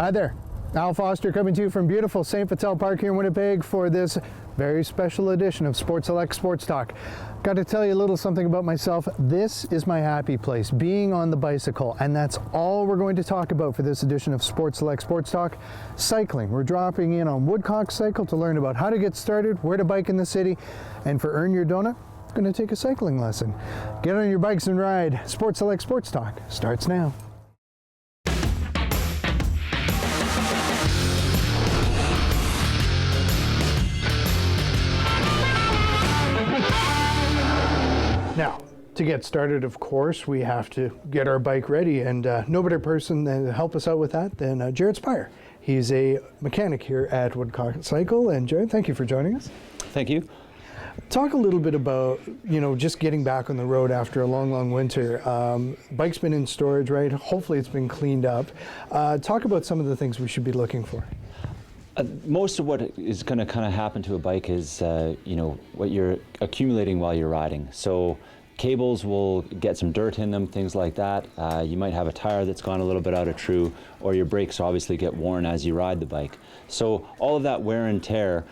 Hi there, Al Foster coming to you from beautiful St. Vital Park here in Winnipeg for this very special edition of Sports Select Sports Talk. Got to tell you a little something about myself. This is my happy place, being on the bicycle, and that's all we're going to talk about for this edition of Sports Select Sports Talk. Cycling. We're dropping in on Woodcock Cycle to learn about how to get started, where to bike in the city, and for Earn Your Donut, going to take a cycling lesson. Get on your bikes and ride. Sports Select Sports Talk starts now. Now, to get started, of course, we have to get our bike ready, and no better person to help us out with that than Jared Spire. He's a mechanic here at Woodcock Cycle, and Jared, thank you for joining us. Thank you. Talk a little bit about, just getting back on the road after a long, long winter. Bike's been in storage, right? Hopefully it's been cleaned up. Talk about some of the things we should be looking for. Most of what is going to kind of happen to a bike is, what you're accumulating while you're riding. So cables will get some dirt in them, things like that. You might have a tire that's gone a little bit out of true, or your brakes obviously get worn as you ride the bike. So all of that wear and tear,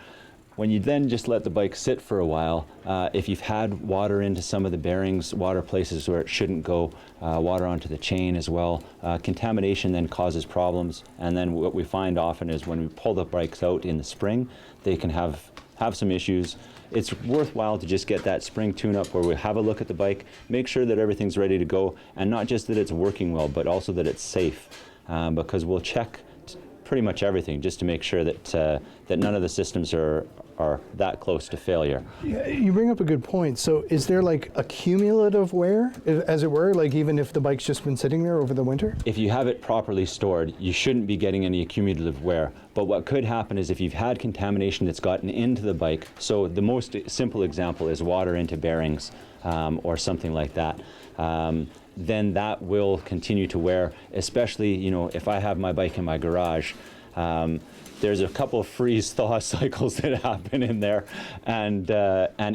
when you then just let the bike sit for a while, if you've had water into some of the bearings, water places where it shouldn't go, water onto the chain as well, contamination then causes problems. And then what we find often is when we pull the bikes out in the spring, they can have some issues. It's worthwhile to just get that spring tune-up where we have a look at the bike, make sure that everything's ready to go, and not just that it's working well, but also that it's safe, because we'll check pretty much everything just to make sure that that none of the systems are that close to failure. Yeah, you bring up a good point. So is there like a cumulative wear, as it were, like even if the bike's just been sitting there over the winter? If you have it properly stored, you shouldn't be getting any cumulative wear. But what could happen is if you've had contamination that's gotten into the bike, so the most simple example is water into bearings or something like that, then that will continue to wear, especially, if I have my bike in my garage. There's a couple of freeze-thaw cycles that happen in there, and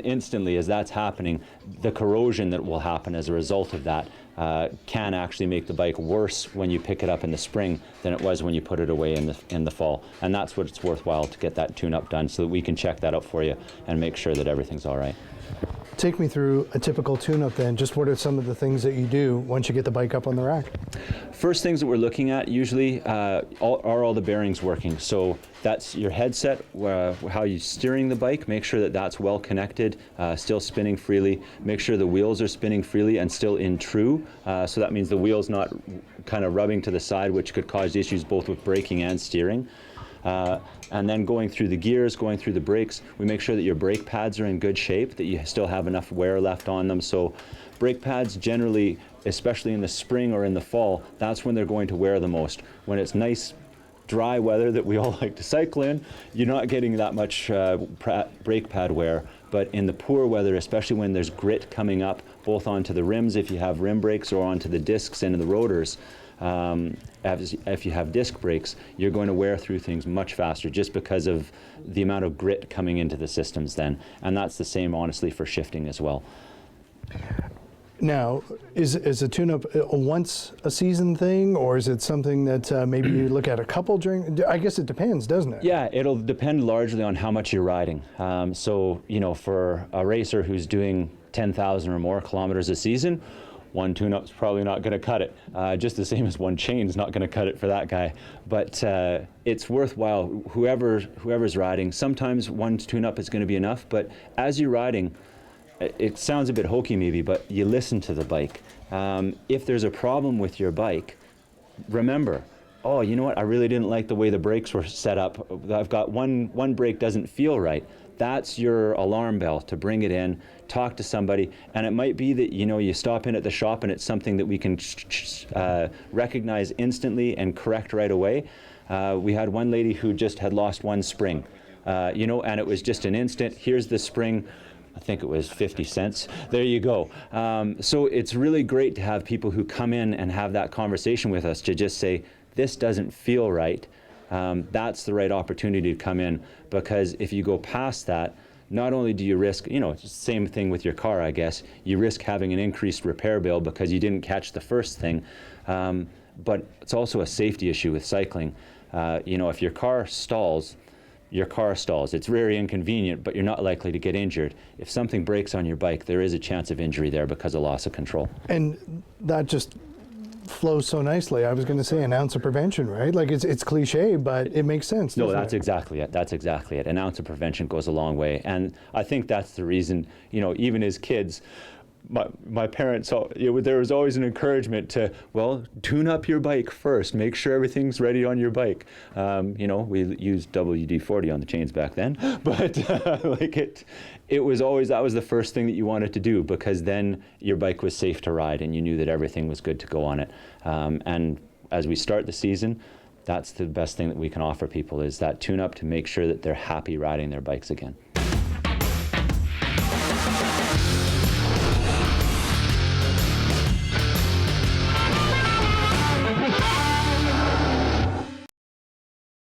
instantly as that's happening, the corrosion that will happen as a result of that can actually make the bike worse when you pick it up in the spring than it was when you put it away in the fall. And that's what it's worthwhile to get that tune-up done so that we can check that out for you and make sure that everything's all right. Take me through a typical tune-up then. Just what are some of the things that you do once you get the bike up on the rack? First things that we're looking at usually are all the bearings working. So that's your headset, how you're steering the bike. Make sure that that's well connected, still spinning freely. Make sure the wheels are spinning freely and still in true. So that means the wheel's not kind of rubbing to the side, which could cause issues both with braking and steering. And then going through the gears, going through the brakes, we make sure that your brake pads are in good shape, that you still have enough wear left on them. So brake pads generally, especially in the spring or in the fall, that's when they're going to wear the most. When it's nice, dry weather that we all like to cycle in, you're not getting that much brake pad wear. But in the poor weather, especially when there's grit coming up, both onto the rims if you have rim brakes or onto the discs and the rotors, if you have disc brakes, you're going to wear through things much faster just because of the amount of grit coming into the systems then. And that's the same, honestly, for shifting as well. Now, is a tune-up a once-a-season thing, or is it something that maybe you look at a couple during? I guess it depends, doesn't it? Yeah, it'll depend largely on how much you're riding. So, for a racer who's doing 10,000 or more kilometers a season, one tune-up's probably not going to cut it. Just the same as one chain's not going to cut it for that guy. But it's worthwhile. Whoever's riding, sometimes one tune-up is going to be enough. But as you're riding, it sounds a bit hokey maybe, but you listen to the bike. If there's a problem with your bike, remember, oh, you know what? I really didn't like the way the brakes were set up. I've got one brake doesn't feel right. That's your alarm bell to bring it in, talk to somebody, and it might be that you stop in at the shop and it's something that we can recognize instantly and correct right away. We had one lady who just had lost one spring, and it was just an instant. Here's the spring. I think it was 50 cents. There you go. So it's really great to have people who come in and have that conversation with us to just say, this doesn't feel right. That's the right opportunity to come in, because if you go past that, not only do you risk, it's the same thing with your car, I guess, you risk having an increased repair bill because you didn't catch the first thing, but it's also a safety issue with cycling. You know, if your car stalls, your car stalls. It's very inconvenient, but you're not likely to get injured. If something breaks on your bike, there is a chance of injury there because of loss of control. And that just flows so nicely. I was going to say an ounce of prevention, right? Like it's cliche, but it makes sense. No, that's exactly it. That's exactly it. An ounce of prevention goes a long way. And I think that's the reason, you know, even as kids, my parents, there was always an encouragement to, well, tune up your bike first. Make sure everything's ready on your bike. You know, we used WD-40 on the chains back then, but like it was always, that was the first thing that you wanted to do, because then your bike was safe to ride and you knew that everything was good to go on it. And as we start the season, that's the best thing that we can offer people, is that tune up to make sure that they're happy riding their bikes again.